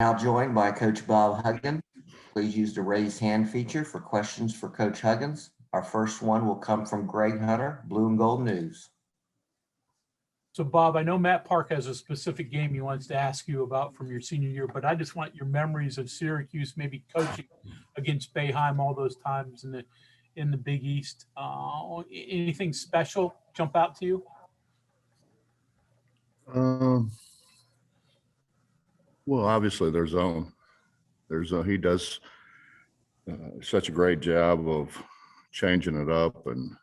Now joined by Coach Bob Huggins. Please use the raise hand feature for questions for Coach Huggins. Our first one will come from Greg Hunter, Blue and Gold News. So Bob, I know Matt Park has a specific game he wants to ask you about from your senior year, but I just want your memories of Syracuse, maybe coaching against Boeheim all those times in the Big East. Anything special jump out to you? Well, obviously their zone. He does such a great job of changing it up, and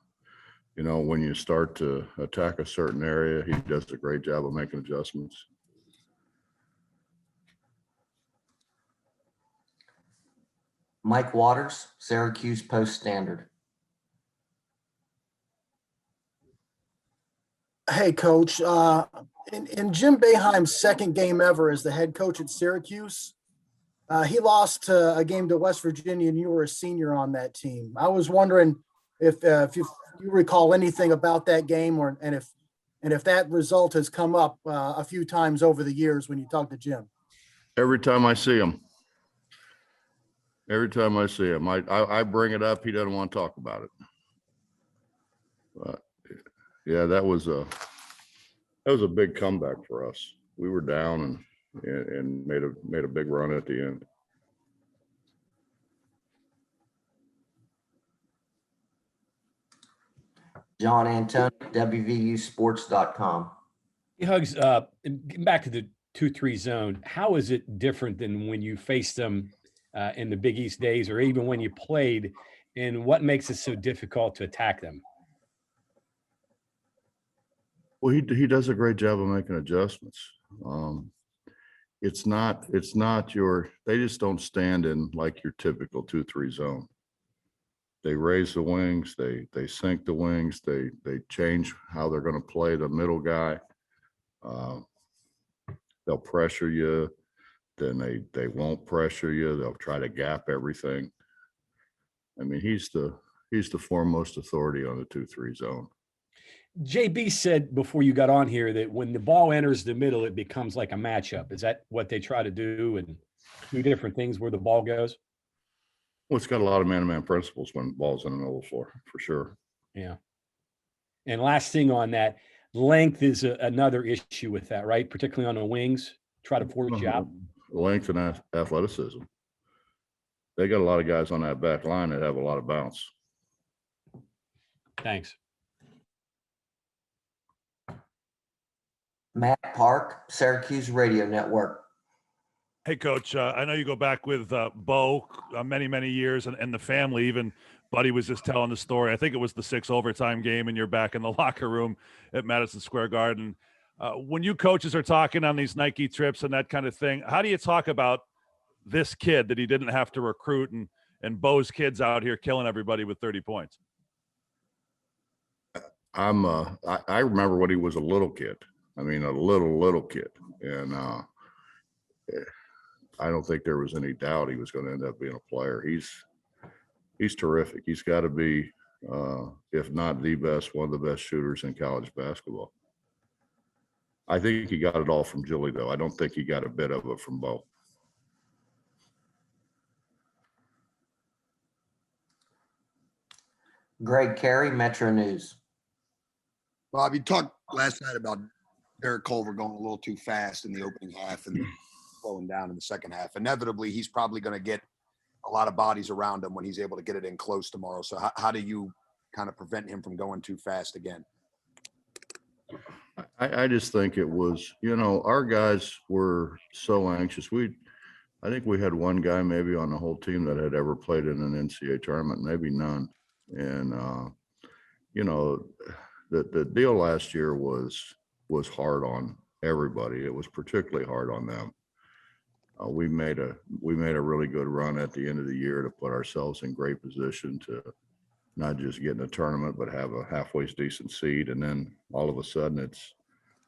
when you start to attack a certain area, he does a great job of making adjustments. Mike Waters, Syracuse Post Standard. Hey, Coach. In Jim Boeheim's second game ever as the head coach at Syracuse, he lost a game to West Virginia, and you were a senior on that team. I was wondering if you recall anything about that game, and if that result has come up a few times over the years when you talk to Jim. Every time I see him, I bring it up. He doesn't want to talk about it. But yeah, that was a big comeback for us. We were down and made a big run at the end. John Antoni, WVUsports.com. Hey, Hugs, getting back to the 2-3 zone, how is it different than when you faced them in the Big East days, or even when you played, and what makes it so difficult to attack them? Well, he does a great job of making adjustments. It's not they just don't stand in like your typical 2-3 zone. They raise the wings, they sink the wings, they change how they're going to play the middle guy. They'll pressure you, then they won't pressure you. They'll try to gap everything. I mean, he's the foremost authority on the 2-3 zone. JB said before you got on here that when the ball enters the middle, it becomes like a matchup. Is that what they try to do, and do different things where the ball goes? Well, it's got a lot of man-to-man principles when the ball's in the middle of the floor, for sure. Yeah. And last thing on that, length is another issue with that, right? Particularly on the wings, try to force you out. Length and athleticism. They got a lot of guys on that back line that have a lot of bounce. Thanks. Matt Park, Syracuse Radio Network. Hey, Coach, I know you go back with Bo many, many years, and the family. Even Buddy was just telling the story. I think it was the 6 overtime game, and you're back in the locker room at Madison Square Garden. When you coaches are talking on these Nike trips and that kind of thing, how do you talk about this kid that he didn't have to recruit, and Bo's kids out here killing everybody with 30 points? I remember when he was a little kid. I mean, a little kid. And I don't think there was any doubt he was going to end up being a player. He's terrific. He's got to be, if not the best, one of the best shooters in college basketball. I think he got it all from Julie, though. I don't think he got a bit of it from Bo. Greg Carey, Metro News. Bob, you talked last night about Derek Culver going a little too fast in the opening half and slowing down in the second half. Inevitably, he's probably going to get a lot of bodies around him when he's able to get it in close tomorrow. So how do you kind of prevent him from going too fast again? I just think it was, our guys were so anxious. I think we had one guy maybe on the whole team that had ever played in an NCAA tournament, maybe none. And, the deal last year was hard on everybody. It was particularly hard on them. We made a really good run at the end of the year to put ourselves in great position to not just get in a tournament, but have a halfway decent seed. And then all of a sudden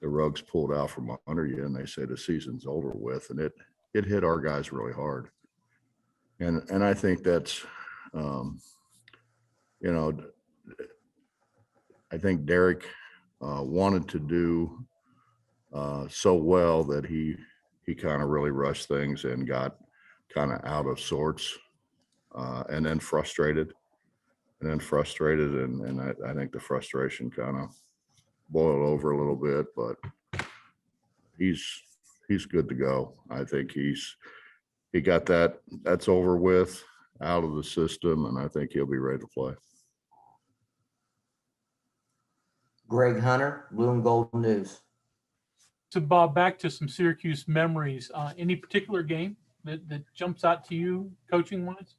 the rug's pulled out from under you and they say the season's over with. And it hit our guys really hard. And I think that's, I think Derek wanted to do so well that he he kind of really rushed things and got kind of out of sorts, and then frustrated. And I think the frustration kind of boiled over a little bit, but he's good to go. I think he got that's over with, out of the system, and I think he'll be ready to play. Greg Hunter, Blue and Gold News. So Bob, back to some Syracuse memories. Any particular game that jumps out to you coaching wise?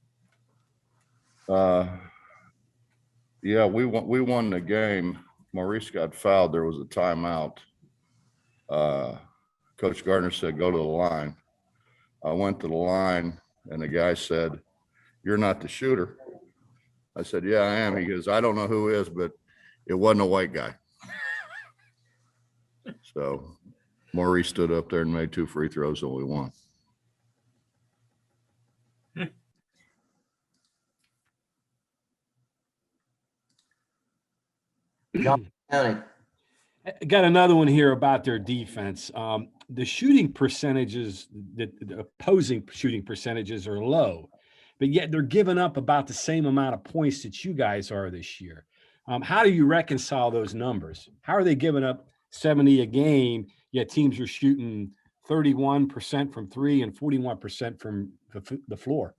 Yeah, we won the game. Maurice got fouled. There was a timeout. Coach Gardner said, go to the line. I went to the line and the guy said, you're not the shooter. I said, yeah, I am. He goes, I don't know who is, but it wasn't a white guy. So Maurice stood up there and made 2 free throws and we won. John Tony. I got another one here about their defense. The shooting percentages, the opposing shooting percentages are low, but yet they're giving up about the same amount of points that you guys are this year. How do you reconcile those numbers? How are they giving up 70 a game, yet teams are shooting 31% from 3 and 41% from the floor?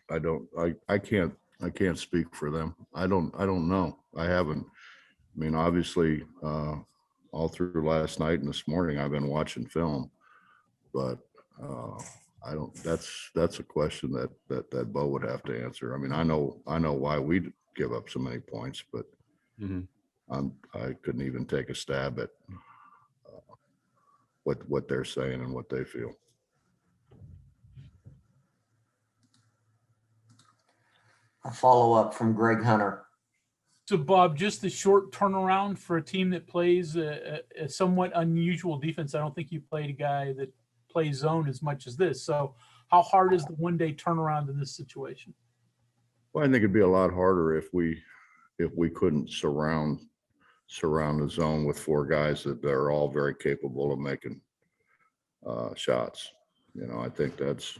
I can't speak for them. I don't know. I haven't. I mean, obviously, all through last night and this morning, I've been watching film, but I don't. That's a question that Bo would have to answer. I mean, I know why we give up so many points, but I couldn't even take a stab at what they're saying and what they feel. A follow-up from Greg Hunter. So Bob, just the short turnaround for a team that plays a somewhat unusual defense. I don't think you played a guy that plays zone as much as this. So how hard is the one-day turnaround in this situation? Well, I think it'd be a lot harder if we couldn't surround the zone with 4 guys that are all very capable of making shots. You know, I think that's.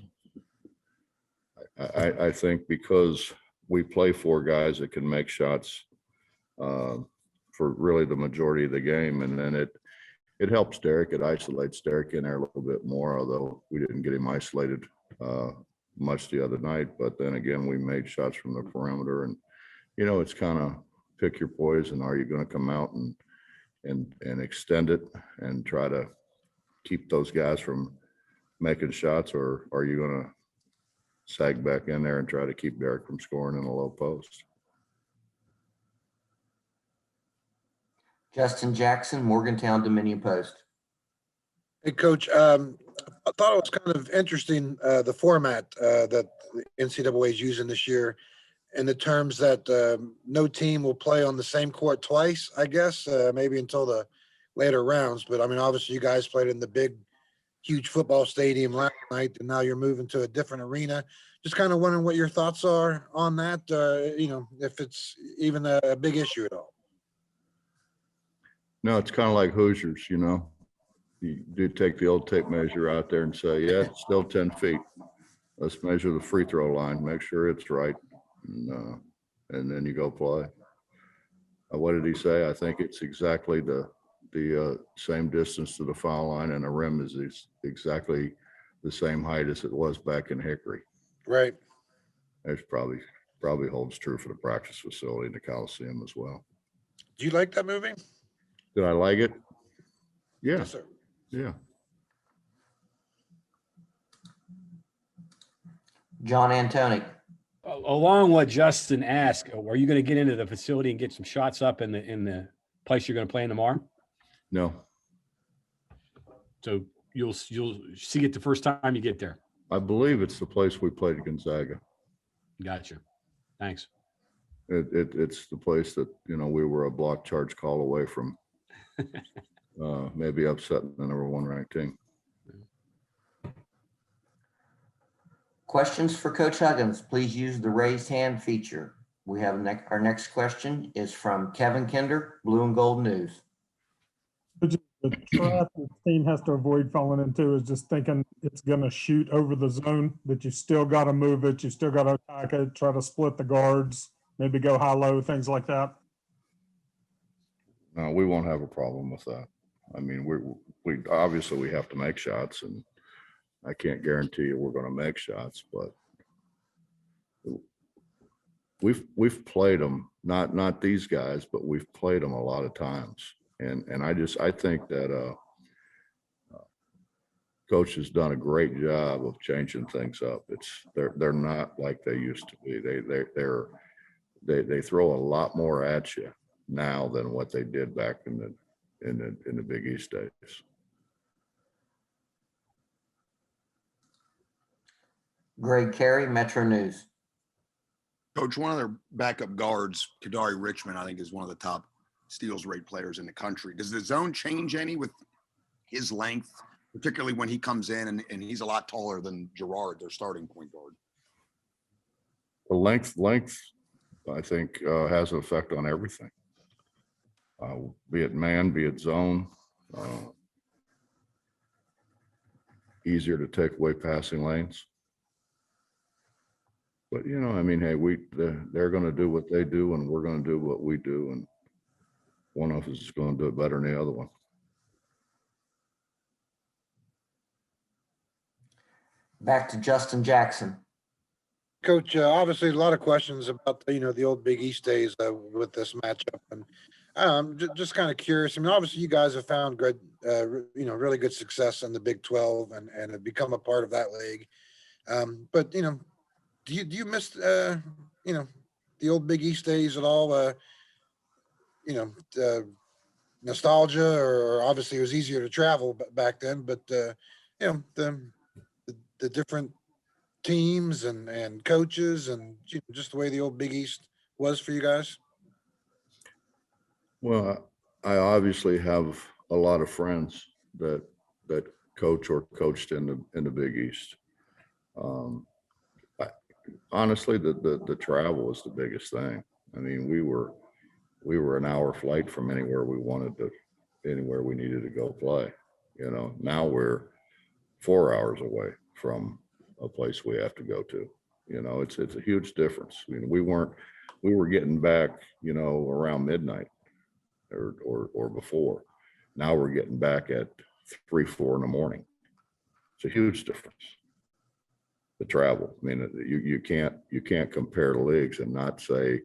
I think because we play 4 guys that can make shots for really the majority of the game, and then it helps Derek. It isolates Derek in there a little bit more, although we didn't get him isolated much the other night. But then again, we made shots from the perimeter, and you know, it's kind of pick your poison. Are you going to come out and extend it and try to keep those guys from making shots, or are you going to sag back in there and try to keep Derek from scoring in a low post? Justin Jackson, Morgantown Dominion Post. Hey, Coach. I thought it was kind of interesting, the format that the NCAA is using this year, in the terms that no team will play on the same court twice, I guess, maybe until the later rounds. But, I mean, obviously you guys played in the big, huge football stadium last night, and now you're moving to a different arena. Just kind of wondering what your thoughts are on that, you know, if it's even a big issue at all. No, it's kind of like Hoosiers, you know. You do take the old tape measure out there and say, yeah, it's still 10 feet. Let's measure the free throw line, make sure it's right, and then you go play. What did he say? I think it's exactly the same distance to the foul line, and the rim is exactly the same height as it was back in Hickory. Right. It's probably holds true for the practice facility in the Coliseum as well. Do you like that movie? Did I like it? Yeah. Yes, sir. Yeah. John Antoni. Along what Justin asked, are you going to get into the facility and get some shots up in the place you're going to play in tomorrow? No. So you'll see it the first time you get there. I believe it's the place we played at Gonzaga. Gotcha. Thanks. It's the place that, you know, we were a block charge call away from maybe upsetting the number 1 ranked team. Questions for Coach Huggins, please use the raised hand feature. We have our next question is from Kevin Kinder, Blue and Gold News. The trap the team has to avoid falling into is just thinking it's going to shoot over the zone, but you still got to move it. You still got to attack it, try to split the guards, maybe go high-low, things like that. No, we won't have a problem with that. I mean, we obviously we have to make shots, and I can't guarantee you we're going to make shots, but we've played them, not these guys, but we've played them a lot of times. And I think that coach has done a great job of changing things up. They're not like they used to be. They throw a lot more at you now than what they did back in the Big East days. Greg Carey, Metro News. Coach, one of their backup guards, Kadari Richmond, I think is one of the top steals rate players in the country. Does the zone change any with his length, particularly when he comes in and he's a lot taller than Gerard, their starting point guard? The length, I think, has an effect on everything. Be it man, be it zone. Easier to take away passing lanes. But, you know, I mean, hey, they're going to do what they do, and we're going to do what we do, and one of us is going to do it better than the other one. Back to Justin Jackson. Coach, obviously a lot of questions about, the old Big East days with this matchup. And just kind of curious. I mean, obviously you guys have found good, really good success in the Big 12 and have become a part of that league. But, do you miss, the old Big East days at all? Nostalgia, or obviously it was easier to travel back then, but, the different teams and coaches and just the way the old Big East was for you guys? Well, I obviously have a lot of friends that coach or coached in the Big East. Honestly, the travel is the biggest thing. I mean, we were an hour flight from anywhere we needed to go play. Now we're 4 hours away from a place we have to go to. It's a huge difference. I mean, we were getting back, around midnight or before. Now we're getting back at 3, 4 in the morning. It's a huge difference. The travel. I mean, you can't compare the leagues and not say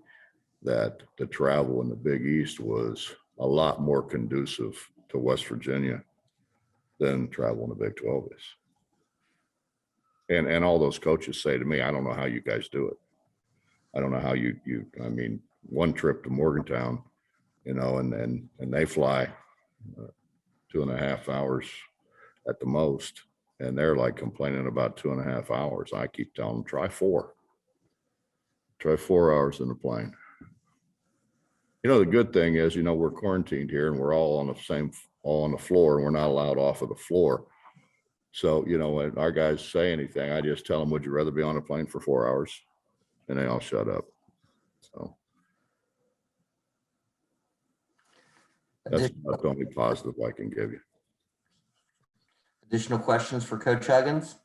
that the travel in the Big East was a lot more conducive to West Virginia than travel in the Big 12 is. And all those coaches say to me, I don't know how you guys do it. I don't know how I mean, one trip to Morgantown, and they fly 2.5 hours at the most. And they're like complaining about 2.5 hours. I keep telling them, try 4 hours in the plane. The good thing is, we're quarantined here and we're all on the floor, and we're not allowed off of the floor. So, when our guys say anything, I just tell them, would you rather be on a plane for 4 hours? And they all shut up. So that's about the only positive I can give you. Additional questions for Coach Huggins?